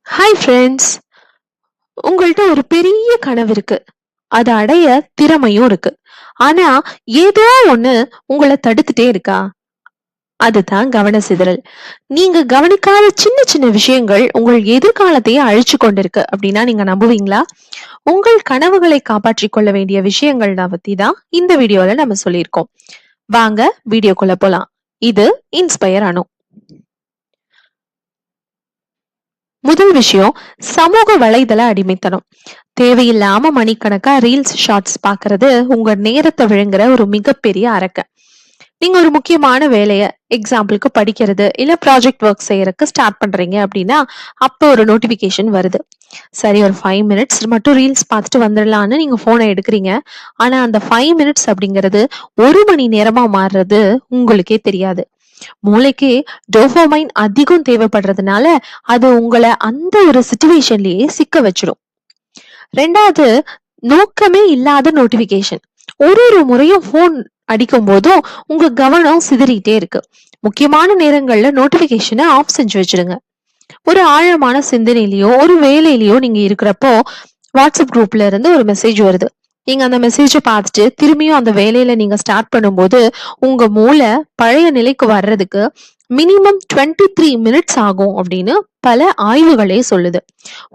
Hi friends. உங்கள்ட்ட ஒரு பெரிய கனவு இருக்கு. அத அடைய திறமையும் இருக்கு. ஆனா ஏதோ ஒண்ணு உங்கள தடுத்துட்டே இருக்கா? அதுதான் கவன சிதறல். நீங்க கவனிக்காத சின்ன சின்ன விஷயங்கள் உங்கள் எதிர்காலத்தையே அழிச்சு கொண்டிருக்கு அப்படின்னா நீங்க நம்புவீங்களா? உங்கள் கனவுகளை காப்பாற்றிக் கொள்ள வேண்டிய விஷயங்கள் பத்தி தான் இந்த வீடியோல நம்ம சொல்லியிருக்கோம். வாங்க வீடியோக்குள்ள போலாம். இது இன்ஸ்பயர் அனு. முதல் விஷயம், சமூக வலைதள அடிமைத்தனம். தேவையில்லாம மணிக்கணக்கா ரீல்ஸ் ஷார்ட்ஸ் பாக்குறது உங்க நேரத்தை விழுங்குற ஒரு மிகப்பெரிய அரக்க. நீங்க ஒரு முக்கியமான வேலைய எக்ஸாம்பிளுக்கு படிக்கிறது இல்ல ப்ராஜெக்ட் ஒர்க் செய்யறதுக்கு ஸ்டார்ட் பண்றீங்க அப்படின்னா அப்ப ஒரு நோட்டிபிகேஷன் வருது. சரி, ஒரு 5 மினிட்ஸ் மட்டும் ரீல்ஸ் பார்த்துட்டு வந்துடலான்னு நீங்க போனை எடுக்கிறீங்க. ஆனா அந்த 5 மினிட்ஸ் அப்படிங்கிறது 1 மணி நேரமா மாறுறது உங்களுக்கே தெரியாது. மூளைக்கு டோபமைன் அதிகம் தேவைப்படுறதுனால அது உங்களை அந்த ஒரு சிச்சுவேஷன்லயே சிக்க வச்சிடும். ரெண்டாவது, நோக்கமே இல்லாத நோட்டிபிகேஷன். ஒரு முறையும் போன் அடிக்கும் போதும் உங்க கவனம் சிதறிட்டே இருக்கு. முக்கியமான நேரங்கள்ல நோட்டிபிகேஷனை ஆஃப் செஞ்சு வச்சிடுங்க. ஒரு ஆழமான சிந்தனையிலயோ ஒரு வேலையிலயோ நீங்க இருக்கிறப்போ வாட்ஸ்அப் குரூப்ல இருந்து ஒரு மெசேஜ் வருது. நீங்க அந்த மெசேஜ பார்த்துட்டு திரும்பியும் அந்த வேலையில நீங்க ஸ்டார்ட் பண்ணும்போது உங்க மூளை பழைய நிலைக்கு வர்றதுக்கு மினிமம் 23 மினிட்ஸ் ஆகும் அப்படின்னு பல ஆய்வுகளே சொல்லுது.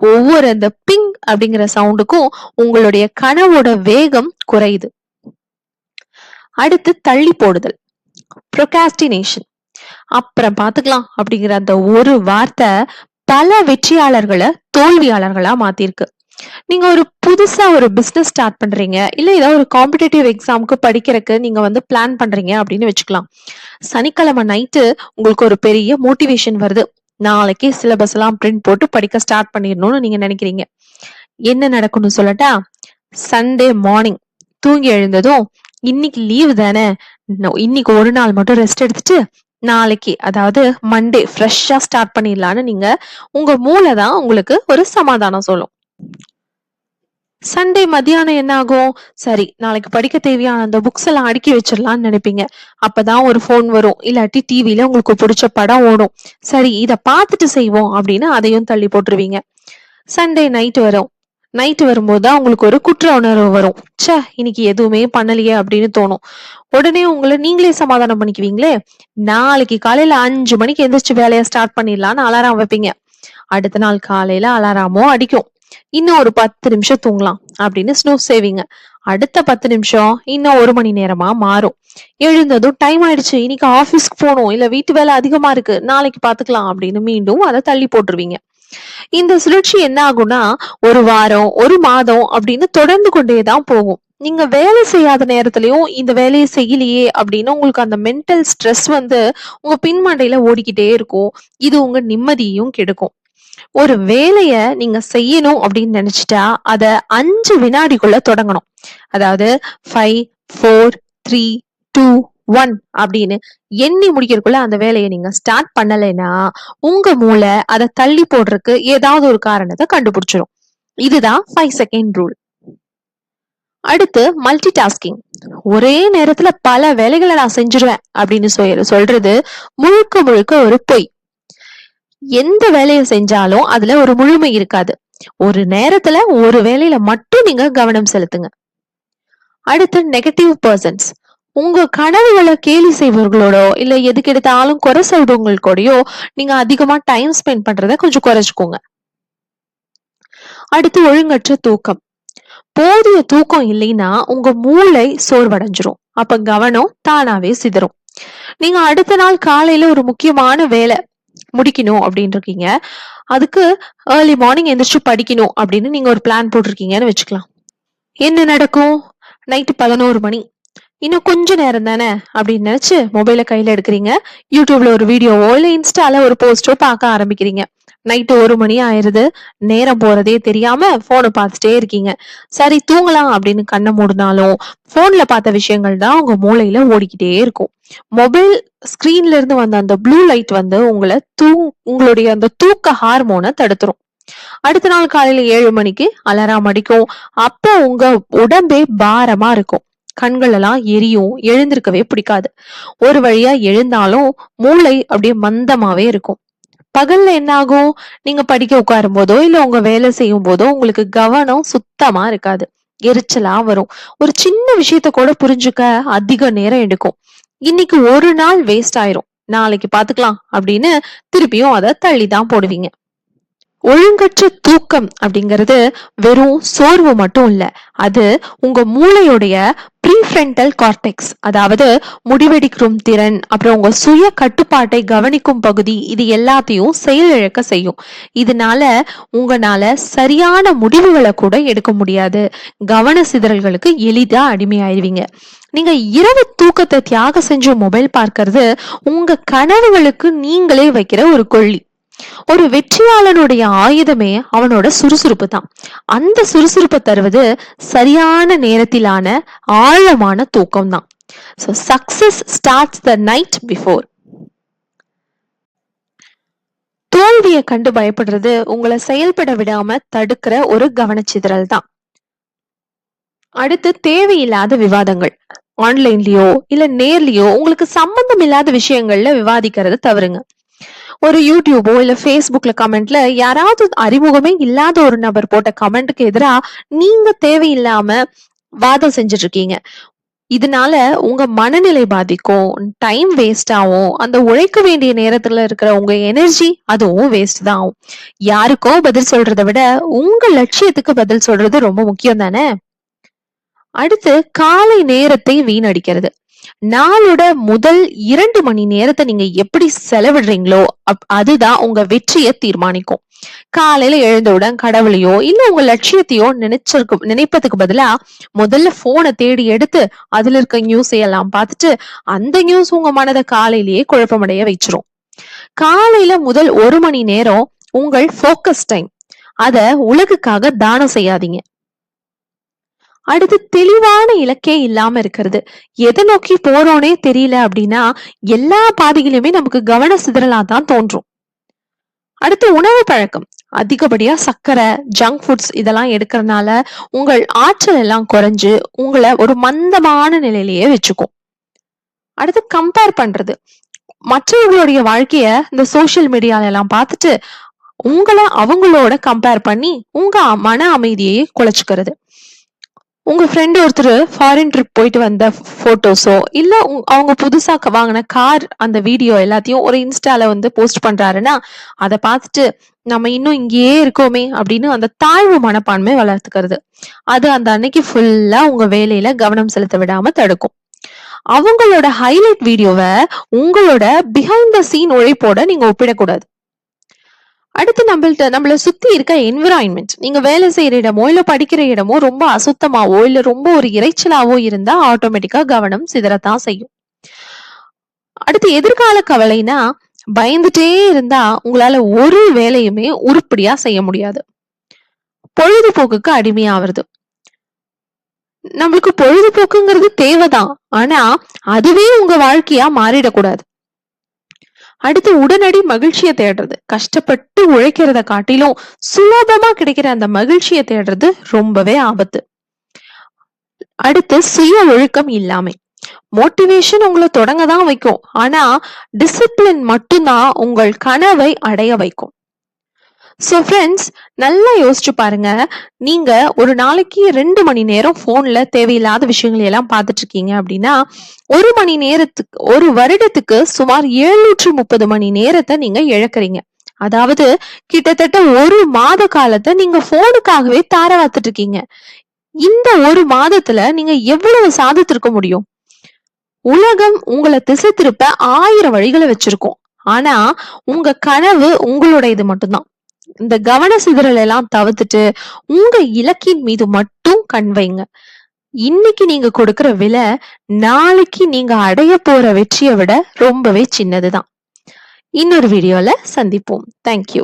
ஒவ்வொரு அந்த பிங் அப்படிங்கிற சவுண்டுக்கும் உங்களுடைய கனவோட வேகம் குறையுது. அடுத்து தள்ளி போடுதல், ப்ரொகாஸ்டினேஷன். அப்புறம் பாத்துக்கலாம் அப்படிங்கிற அந்த ஒரு வார்த்தை பல வெற்றியாளர்களை தோல்வியாளர்களா மாத்திருக்கு. நீங்க ஒரு புதுசா ஒரு பிசினஸ் ஸ்டார்ட் பண்றீங்க இல்ல ஏதாவது ஒரு காம்படிட்டிவ் எக்ஸாமுக்கு படிக்கிறதுக்கு நீங்க பிளான் பண்றீங்க அப்படின்னு வச்சுக்கலாம். சனிக்கிழமை நைட்டு உங்களுக்கு ஒரு பெரிய மோட்டிவேஷன் வருது. நாளைக்கு சிலபஸ் எல்லாம் பிரிண்ட் போட்டு படிக்க ஸ்டார்ட் பண்ணிடணும்னு நீங்க நினைக்கிறீங்க. என்ன நடக்கும்னு சொல்லட்டா? சண்டே மார்னிங் தூங்கி எழுந்ததும் இன்னைக்கு லீவு தானே, இன்னைக்கு ஒரு நாள் மட்டும் ரெஸ்ட் எடுத்துட்டு நாளைக்கு அதாவது மண்டே ஃப்ரெஷ்ஷா ஸ்டார்ட் பண்ணிடலான்னு நீங்க உங்க மூளை தான் உங்களுக்கு ஒரு சமாதானம் சொல்லும். சண்டே மத்தியானம் என்ன ஆகும்? சரி, நாளைக்கு படிக்க தேவையான அந்த புக்ஸ் எல்லாம் அடுக்கி வச்சிடலாம்னு நினைப்பீங்க. அப்பதான் ஒரு போன் வரும், இல்லாட்டி டிவில உங்களுக்கு பிடிச்ச படம் ஓடும். சரி, இத பார்த்துட்டு செய்வோம் அப்படின்னு அதையும் தள்ளி போட்டுருவீங்க. சண்டே நைட்டு வரும்போதுதான் உங்களுக்கு ஒரு குற்ற உணர்வு வரும். ச்சே, இன்னைக்கு எதுவுமே பண்ணலையே அப்படின்னு தோணும். உடனே உங்களை நீங்களே சமாதானம் பண்ணிக்குவீங்களே, நாளைக்கு காலையில 5 மணிக்கு எந்திரிச்சு வேலையை ஸ்டார்ட் பண்ணிடலான்னு அலாரம் வைப்பீங்க. அடுத்த நாள் காலையில அலாரமோ அடிக்கும். இன்னும் ஒரு 10 நிமிஷம் தூங்கலாம் அப்படின்னு ஸ்னூஸ் செய்வீங்க. அடுத்த 10 நிமிஷம் இன்னும் 1 மணி நேரமா மாறும். எழுந்ததும் டைம் ஆயிடுச்சு, இன்னைக்கு ஆபீஸ்க்கு போகணும், இல்ல வீட்டு வேலை அதிகமா இருக்கு, நாளைக்கு பாத்துக்கலாம் அப்படின்னு மீண்டும் அதை தள்ளி போட்டுருவீங்க. இந்த சுழற்சி என்ன ஆகும்னா ஒரு வாரம் ஒரு மாதம் அப்படின்னு தொடர்ந்து கொண்டேதான் போகும். நீங்க வேலை செய்யாத நேரத்திலயும் இந்த வேலையை செய்யலையே அப்படின்னு உங்களுக்கு அந்த மென்டல் ஸ்ட்ரெஸ் உங்க பின்மண்டையில ஓடிக்கிட்டே இருக்கும். இது உங்க நிம்மதியையும் கெடுக்கும். ஒரு வேலைய நீங்க செய்யணும் அப்படின்னு நினைச்சிட்டா அத 5 வினாடிக்குள்ள தொடங்கணும். அதாவது 5, 4, 3, 2, 1 அப்படின்னு எண்ணி முடிக்கிறதுக்குள்ள அந்த வேலையை நீங்க ஸ்டார்ட் பண்ணலைன்னா உங்க மூளை அதை தள்ளி போடுறதுக்கு ஏதாவது ஒரு காரணத்தை கண்டுபிடிச்சிடும். இதுதான் 5 செகண்ட் ரூல். அடுத்து மல்டி டாஸ்கிங். ஒரே நேரத்துல பல வேலைகளை நான் செஞ்சிருவேன் அப்படின்னு சொல்றது முழுக்க முழுக்க ஒரு பொய். எந்த வேலையை செஞ்சாலும் அதுல ஒரு முழுமை இருக்காது. ஒரு நேரத்துல ஒரு வேலையில மட்டும் நீங்க கவனம் செலுத்துங்க. அடுத்து நெகட்டிவ் பர்சன்ஸ். உங்க கனவுகளை கேலி செய்பவர்களோடோ இல்ல எதுக்கு எடுத்தாலும் குறை சொல்றவங்களுக்கோடயோ நீங்க அதிகமா டைம் ஸ்பெண்ட் பண்றத கொஞ்சம் குறைச்சுக்கோங்க. அடுத்து ஒழுங்கற்ற தூக்கம். போதிய தூக்கம் இல்லைன்னா உங்க மூளை சோர்வடைஞ்சிரும். அப்ப கவனம் தானாவே சிதறும். நீங்க அடுத்த நாள் காலையில ஒரு முக்கியமான வேலை முடிக்கணும் அப்படின்னு இருக்கீங்க. அதுக்கு ஏர்லி மார்னிங் எந்திரிச்சு படிக்கணும் அப்படின்னு நீங்க ஒரு பிளான் போட்டிருக்கீங்கன்னு வச்சுக்கலாம். என்ன நடக்கும்? நைட்டு 11 மணி, இன்னும் கொஞ்ச நேரம் தானே அப்படின்னு நினைச்சு மொபைலை கையில எடுக்கிறீங்க. யூடியூப்ல ஒரு வீடியோவோ இல்ல இன்ஸ்டால ஒரு போஸ்டோ பார்க்க ஆரம்பிக்கிறீங்க. நைட்டு 1 மணி ஆயிருது. நேரம் போறதே தெரியாம போனை பார்த்துட்டே இருக்கீங்க. சரி, தூங்கலாம் அப்படின்னு கண்ணை மூடினாலும் போன்ல பார்த்த விஷயங்கள் தான் உங்க மூளையில ஓடிக்கிட்டே இருக்கும். மொபைல் ஸ்கிரீன்ல இருந்து வந்த அந்த ப்ளூ லைட் உங்களுடைய அந்த தூக்க ஹார்மோனை தடுத்துரும். அடுத்த நாள் காலையில 7 மணிக்கு அலாரம் அடிக்கும். அப்ப உங்க உடம்பே பாரமா இருக்கும். கண்கள் எல்லாம் எரியும். எழுந்திருக்கவே பிடிக்காது. ஒரு வழியா எழுந்தாலும் மூளை அப்படியே மந்தமாவே இருக்கும். பகல்ல என்ன ஆகும்? நீங்க படிக்க உட்காரும் போதோ இல்ல உங்க வேலை செய்யும் போதோ உங்களுக்கு கவனம் சுத்தமா இருக்காது. எரிச்சலா வரும். ஒரு சின்ன விஷயத்த கூட புரிஞ்சுக்க அதிக நேரம் எடுக்கும். இன்னைக்கு ஒரு நாள் வேஸ்ட் ஆயிரும். நாளைக்கு பாத்துக்கலாம் அப்படின்னு திருப்பியும் அதை தள்ளிதான் போடுவீங்க. ஒழுங்கற்ற தூக்கம் அப்படிங்கிறது வெறும் சோர்வு மட்டும் இல்ல, அது உங்க மூளையுடைய ப்ரீஃப்ரண்டல் கார்டெக்ஸ், அதாவது முடிவெடுக்கும் திறன், அப்புறம் உங்க சுய கட்டுப்பாட்டை கவனிக்கும் பகுதி, இது எல்லாத்தையும் செயலிழக்க செய்யும். இதனால உங்களால சரியான முடிவுகளை கூட எடுக்க முடியாது. கவன சிதறல்களுக்கு எளிதா அடிமையாயிருவீங்க. நீங்க இரவு தூக்கத்தை தியாகம் செஞ்சு மொபைல் பார்க்கறது உங்க கனவுகளுக்கு நீங்களே வைக்கிற ஒரு கொள்ளி. ஒரு வெற்றியாளனுடைய ஆயுதமே அவனோட சுறுசுறுப்பு தான். அந்த சுறுசுறுப்பை தருவது சரியான நேரத்திலான ஆழமான தூக்கம் தான். So success starts the night before. தோல்வியை கண்டு பயப்படுறது உங்களை செயல்பட விடாம தடுக்கிற ஒரு கவனச்சிதறல் தான். அடுத்து, தேவையில்லாத விவாதங்கள். ஆன்லைன்லயோ இல்ல நேர்லயோ உங்களுக்கு சம்பந்தம் இல்லாத விஷயங்கள்ல விவாதிக்கிறத தவறுங்க. ஒரு யூடியூபோ இல்ல ஃபேஸ்புக்ல கமெண்ட்ல யாராவது அறிமுகமே இல்லாத ஒரு நபர் போட்ட கமெண்ட்டுக்கு எதிரா நீங்க தேவையில்லாம வாதம் செஞ்சுட்டு இருக்கீங்க. இதனால உங்க மனநிலை பாதிக்கும், டைம் வேஸ்ட் ஆகும், அந்த உழைக்க வேண்டிய நேரத்துல இருக்கிற உங்க எனர்ஜி அதுவும் வேஸ்ட் தான் ஆகும். யாருக்கோ பதில் சொல்றதை விட உங்க லட்சியத்துக்கு பதில் சொல்றது ரொம்ப முக்கியம் தானே. அடுத்து, காலை நேரத்தை வீணடிக்கிறது. நாளோட முதல் 2 மணி நேரத்தை நீங்க எப்படி செலவிடுறீங்களோ அதுதான் உங்க வெற்றியை தீர்மானிக்கும். காலையில எழுந்தவுடன் கடவுளையோ இல்ல உங்க லட்சியத்தையோ நினைப்பதுக்கு பதிலா முதல்ல போனை தேடி எடுத்து அதுல இருக்க நியூஸ் எல்லாம் பார்த்துட்டு அந்த நியூஸ் உங்க மனதை காலையிலேயே குழப்பமடைய வச்சிரும். காலையில முதல் 1 மணி நேரம் உங்கள் போக்கஸ் டைம். அத உலகுக்காக தானம் செய்யாதீங்க. அடுத்து, தெளிவான இலக்கே இல்லாம இருக்கிறது. எதை நோக்கி போறோனே தெரியல அப்படின்னா எல்லா பாதைகளுமே நமக்கு கவன சிதறலா தான் தோன்றும். அடுத்து, உணவு பழக்கம். அதிகப்படியா சர்க்கரை, ஜங்க் ஃபுட்ஸ் இதெல்லாம் எடுக்கிறதுனால உங்கள் ஆற்றல் எல்லாம் குறைஞ்சு உங்களை ஒரு மந்தமான நிலையிலேயே வச்சுக்கும். அடுத்து, கம்பேர் பண்றது. மற்றவர்களுடைய வாழ்க்கைய இந்த சோசியல் மீடியால எல்லாம் பார்த்துட்டு உங்களை அவங்களோட கம்பேர் பண்ணி உங்க மன அமைதியை குலைச்சுக்கிறது. உங்க ஃப்ரெண்ட் ஒருத்தர் ஃபாரின் ட்ரிப் போயிட்டு வந்த போட்டோஸோ இல்ல அவங்க புதுசா வாங்கின கார் அந்த வீடியோ எல்லாத்தையும் ஒரு இன்ஸ்டால போஸ்ட் பண்றாருன்னா அதை பார்த்துட்டு நம்ம இன்னும் இங்கேயே இருக்கோமே அப்படின்னு அந்த தாழ்வு மனப்பான்மை வளர்த்துக்கிறது. அது அந்த அன்னைக்கு ஃபுல்லா உங்க வேலையில கவனம் செலுத்த விடாம தடுக்கும். அவங்களோட ஹைலைட் வீடியோவை உங்களோட பிஹைண்ட் த சீன் உழைப்போட நீங்க ஒப்பிடக்கூடாது. அடுத்து, நம்மள சுத்தி இருக்க என்விரான்மெண்ட். நீங்க வேலை செய்யற இடமோ இல்ல படிக்கிற இடமோ ரொம்ப அசுத்தமாவோ இல்ல ரொம்ப ஒரு இறைச்சலாவோ இருந்தா ஆட்டோமேட்டிக்கா கவனம் சிதறத்தான் செய்யும். அடுத்து, எதிர்கால கவலைனா பயந்துட்டே இருந்தா உங்களால ஒரு வேலையுமே உருப்படியா செய்ய முடியாது. பொழுதுபோக்குக்கு அடிமையாவது. நம்மளுக்கு பொழுதுபோக்குங்கிறது தேவைதான், ஆனா அதுவே உங்க வாழ்க்கையா மாறிடக்கூடாது. அடுத்து, உடனடி மகிழ்ச்சியை தேடுறது. கஷ்டப்பட்டு உழைக்கிறத காட்டிலும் சுலபமா கிடைக்கிற அந்த மகிழ்ச்சியை தேடுறது ரொம்பவே ஆபத்து. அடுத்து, சுய ஒழுக்கம் இல்லாமை. மோட்டிவேஷன் உங்களை தொடங்கதான் வைக்கும், ஆனா டிசிப்ளின் மட்டும்தான் உங்கள் கனவை அடைய வைக்கும். சோ ஃப்ரெண்ட்ஸ், நல்லா யோசிச்சு பாருங்க. நீங்க ஒரு நாளைக்கு 2 மணி நேரம் போன்ல தேவையில்லாத விஷயங்களை எல்லாம் பார்த்துட்டு இருக்கீங்க அப்படின்னா 1 மணி நேரத்துக்கு, ஒரு வருடத்துக்கு சுமார் 730 மணி நேரத்தை நீங்க இழக்கிறீங்க. அதாவது கிட்டத்தட்ட 1 மாத காலத்தை நீங்க போனுக்காகவே தாரவாத்துட்டு இருக்கீங்க. இந்த 1 மாதத்துல நீங்க எவ்வளவு சாதித்திருக்க முடியும்? உலகம் உங்களை திசை திருப்ப 1000 வழிகளை வச்சிருக்கோம், ஆனா உங்க கனவு உங்களோட இது மட்டும்தான். இந்த கவன சிதறல் எல்லாம் தவிர்த்துட்டு உங்க இலக்கின் மீது மட்டும் கண் வைங்க. இன்னைக்கு நீங்க கொடுக்கிற விலை நாளைக்கு நீங்க அடைய போற வெற்றியை விட ரொம்பவே சின்னதுதான். இன்னொரு வீடியோல சந்திப்போம். தேங்க்யூ.